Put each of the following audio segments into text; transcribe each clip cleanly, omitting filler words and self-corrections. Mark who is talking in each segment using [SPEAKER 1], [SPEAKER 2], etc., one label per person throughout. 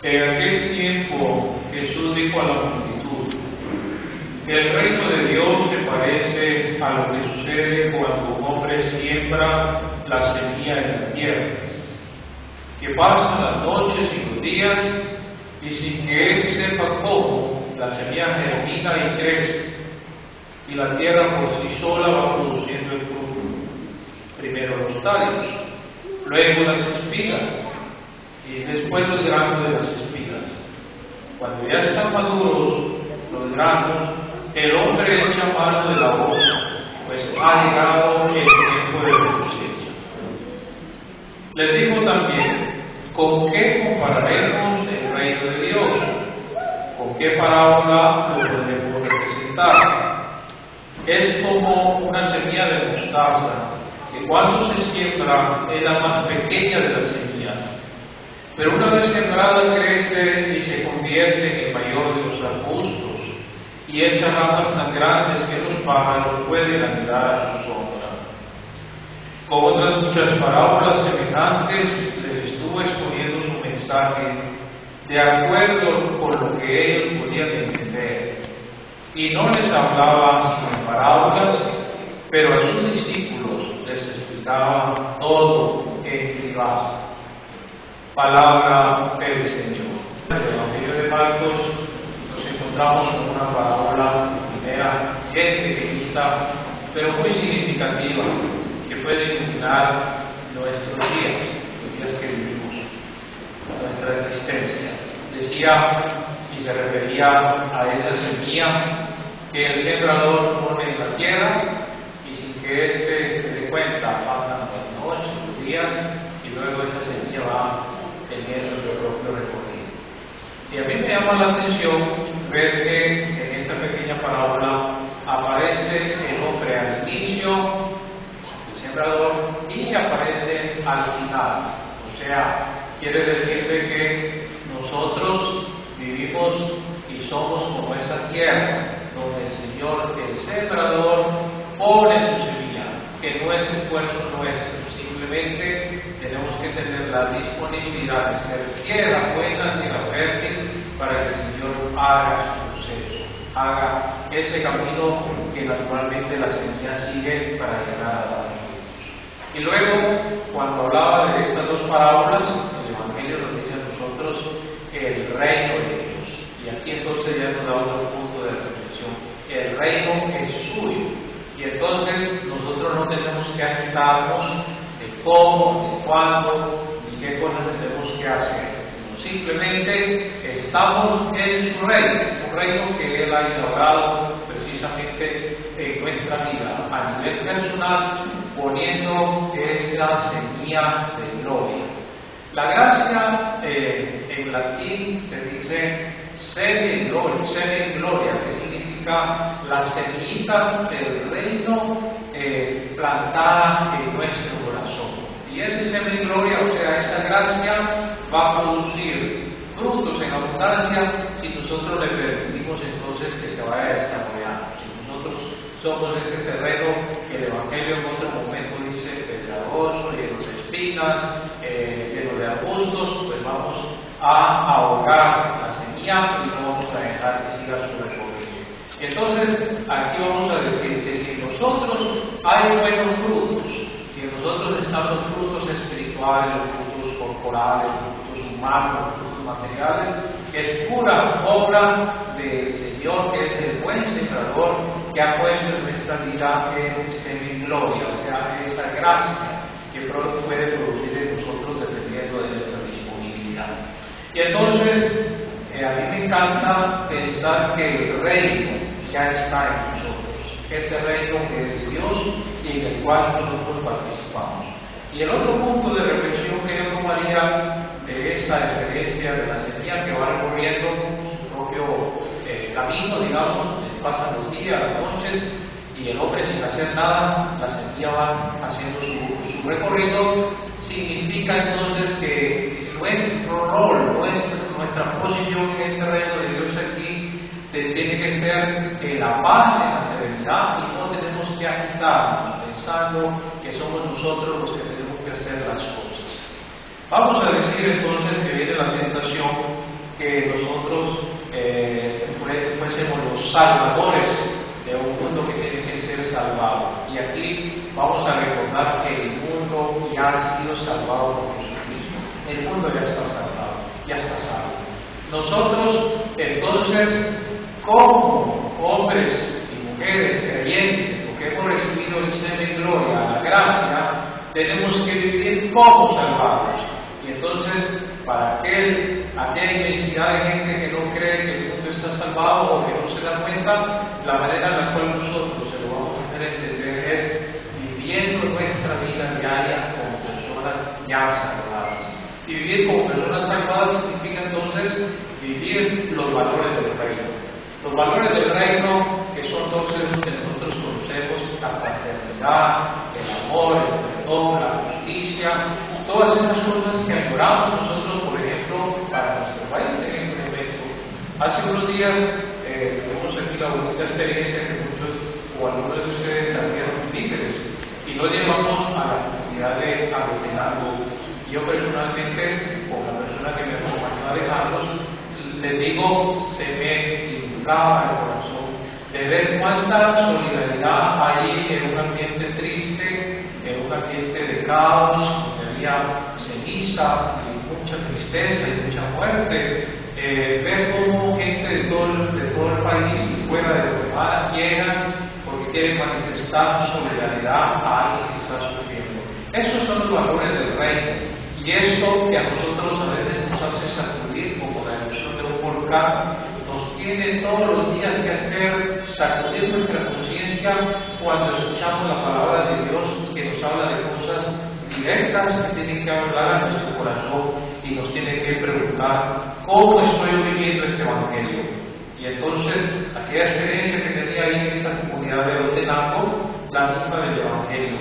[SPEAKER 1] En aquel tiempo Jesús dijo a la multitud: el reino de Dios se parece a lo que sucede cuando un hombre siembra la semilla en la tierra, que pasan las noches y los días, y sin que él sepa cómo, la semilla germina y crece, y la tierra por sí sola va produciendo el fruto. Primero los tallos, luego las espigas, y después los granos de las espigas. Cuando ya están maduros los granos, el hombre echa mano de la hoja, pues ha llegado el tiempo de la cosecha. Les digo también: ¿con qué compararemos el reino de Dios? ¿Con qué parábola lo podemos representar? Es como una semilla de mostaza, que cuando se siembra es la más pequeña de las semillas, pero una vez sembrada crece y se convierte en el mayor de los arbustos, y esas ramas tan grandes que los pájaros pueden anidar a su sombra. Con otras muchas parábolas semejantes les estuvo exponiendo su mensaje de acuerdo con lo que ellos podían entender, y no les hablaba sino en parábolas, pero a sus discípulos les explicaba todo en privado. Palabra del Señor. En el Evangelio de Marcos nos encontramos con una parábola primera, bien pequeñita, pero muy significativa, que puede iluminar nuestros días, los días que vivimos, nuestra existencia. Decía, y se refería a esa semilla que el sembrador pone en la tierra, y sin que éste se dé cuenta, pasan las noches, los días, y luego esa semilla va teniendo su propio recorrido. Y a mí me llama la atención ver que en esta pequeña parábola aparece el hombre al inicio, el sembrador, y aparece al final. O sea, quiere decirle que nosotros vivimos y somos como esa tierra, donde el Señor, el sembrador, pone su semilla, que no es esfuerzo nuestro, simplemente tenemos que tener la disponibilidad de ser tierra buena, tierra fértil, para que el Señor haga su proceso, haga ese camino que naturalmente la semilla sigue para llegar a la vida. Y luego, cuando hablaba de estas dos parábolas, el Evangelio nos dice a nosotros el reino de Dios. Y aquí entonces ya nos da otro punto de reflexión. El reino es suyo. Y entonces nosotros no tenemos que agitarnos de cómo, de cuándo, ni qué cosas tenemos que hacer. Simplemente estamos en su reino, un reino que Él ha inaugurado precisamente en nuestra vida, a nivel personal, poniendo esa semilla de gloria. La gracia en latín se dice semigloria, que significa la semillita del reino plantada en nuestro corazón. Y ese semigloria, o sea, esa gracia, va a producir frutos en abundancia si nosotros le permitimos entonces que se vaya desarrollando. Si nosotros somos ese terreno que el Evangelio en otro momento dice pedregoso, lleno de espinas, lleno de arbustos, pues vamos a ahogar la semilla y no vamos a dejar que siga su recorrido. Entonces, aquí vamos a decir que si en nosotros hay buenos frutos, si en nosotros están los frutos espirituales, los frutos corporales, los frutos humanos, los frutos materiales, es pura obra del Señor, que es el buen sembrador, que ha puesto en nuestra vida en semigloria, o sea, esa gracia que puede producir en nosotros dependiendo de nuestra disponibilidad. Y entonces, a mí me encanta pensar que el reino ya está en nosotros, ese reino que es de Dios y en el cual nosotros participamos. Y el otro punto de reflexión que yo tomaría de esa experiencia de la semilla que va recorriendo su propio camino, digamos, pasan los días, las noches, y el hombre sin hacer nada, la semilla va haciendo su recorrido, significa entonces que nuestro rol, nuestra posición en este reino de Dios aquí tiene que ser la paz, en la serenidad, y no tenemos que agitarnos pensando que somos nosotros los que tenemos que hacer las cosas. Vamos a decir entonces que viene la tentación que nosotros fuésemos los salvadores de un mundo que tiene que ser salvado. Y aquí vamos a recordar que el mundo ya ha sido salvado por Jesucristo. El mundo ya está salvado, ya está salvo. Nosotros, entonces, como hombres y mujeres creyentes, porque hemos recibido el semi gloria, la gracia, tenemos que vivir como salvados. Y entonces, para aquella inmensidad de gente que no cree que el mundo está salvado o que no se da cuenta, la manera en la cual nosotros se lo vamos a hacer entender es viviendo nuestra vida diaria como personas ya salvadas. Y vivir como personas salvadas significa entonces vivir los valores del reino. Los valores del reino, que son entonces los que nosotros conocemos, la fraternidad, el amor, el perdón, la justicia, todas esas cosas que añoramos nosotros, por ejemplo, para nuestro país en este momento. Hace unos días tuvimos aquí la bonita experiencia que muchos o algunos de ustedes salieron líderes y lo llevamos a la comunidad de Aguetenango. Yo personalmente, con la persona que me acompañó a dejarlos, les digo, se me inflama el corazón de ver cuánta solidaridad hay en un ambiente triste, en un ambiente de caos, donde había ceniza y mucha tristeza y mucha muerte. Ver cómo gente de todo el país y fuera de Guatemala llegan porque quieren manifestar su solidaridad a alguien que está sufriendo. Esos son los valores del reino. Y esto que a nosotros a veces nos hace sacudir, como la erupción de un volcán, nos tiene todos los días que hacer sacudir nuestra conciencia cuando escuchamos la palabra de Dios que nos habla de cosas directas que tienen que hablar a nuestro corazón y nos tiene que preguntar cómo estoy viviendo este evangelio. Y entonces aquella experiencia que tenía ahí en esa comunidad de Aguetenango, la misma del evangelio.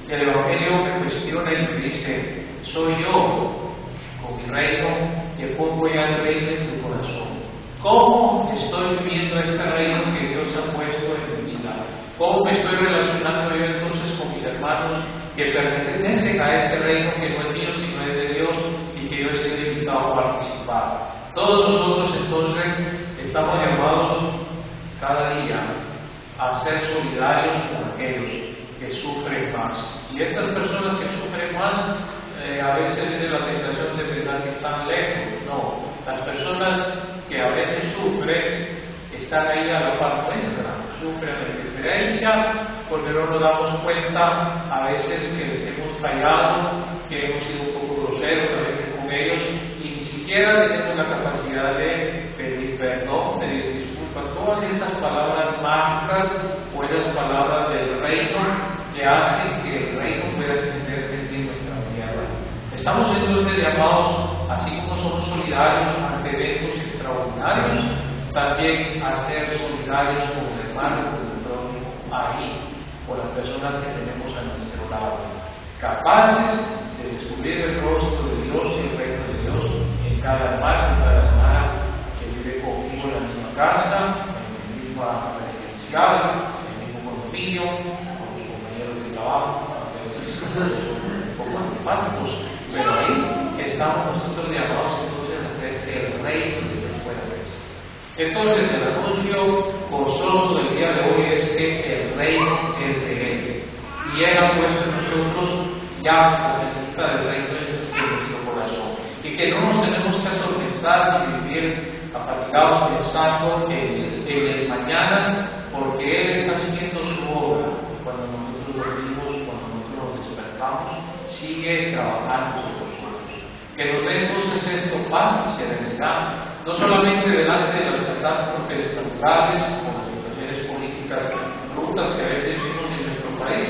[SPEAKER 1] Y el evangelio me cuestiona y me dice: soy yo, con mi reino, que pongo ya el reino en tu corazón. ¿Cómo estoy viviendo este reino que Dios ha puesto en mi vida? ¿Cómo me estoy relacionando yo entonces con mis hermanos que pertenecen a este reino que no es mío sino es de Dios y que yo he sido invitado a participar? Todos nosotros entonces estamos llamados cada día a ser solidarios con aquellos que sufren más. Y estas personas que sufren más, a veces tienen la tentación de pensar que están lejos. No, las personas que a veces sufren están ahí a la par nuestra, sufren la indiferencia porque no nos damos cuenta a veces que les hemos fallado, que hemos sido un poco groseros a veces con ellos y ni siquiera tenemos la capacidad de pedir perdón, pedir disculpas. Todas esas palabras mágicas o esas palabras del reino que hacen que el reino pueda extenderse en nuestra tierra. Estamos entonces llamados, así como somos solidarios ante eventos extraordinarios, también a ser solidarios con el hermano, con el prójimo, ahí, con las personas que tenemos a nuestro lado, capaces de descubrir el rostro de Dios y el reino de Dios en cada hermano, en cada hermana que vive conmigo en la misma casa, en la misma residencial, en el mismo condominio, con los compañeros de trabajo, a veces son un poco antipáticos, pero ahí estamos nosotros llamados entonces a hacer que el reino de Dios pueda crecer. Entonces el anuncio gozoso del día de hoy es que el reino es de Él y Él ha puesto en nosotros ya la semilla del reino en nuestro corazón y que no nos tenemos que atormentar ni vivir afatigados pensando en el mañana, porque Él está haciendo su obra. Cuando nosotros dormimos, cuando nosotros nos despertamos, sigue trabajando con nosotros. Que nos dé entonces esto paz y serenidad, no solamente delante de las catástrofes naturales o las situaciones políticas brutas que a veces vivimos en nuestro país,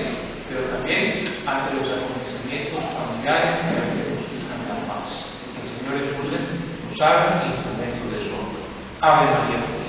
[SPEAKER 1] pero también ante los acontecimientos familiares que a veces nos quitan la paz. Que el Señor escuche, nos haga instrumentos de su obra. Ave María.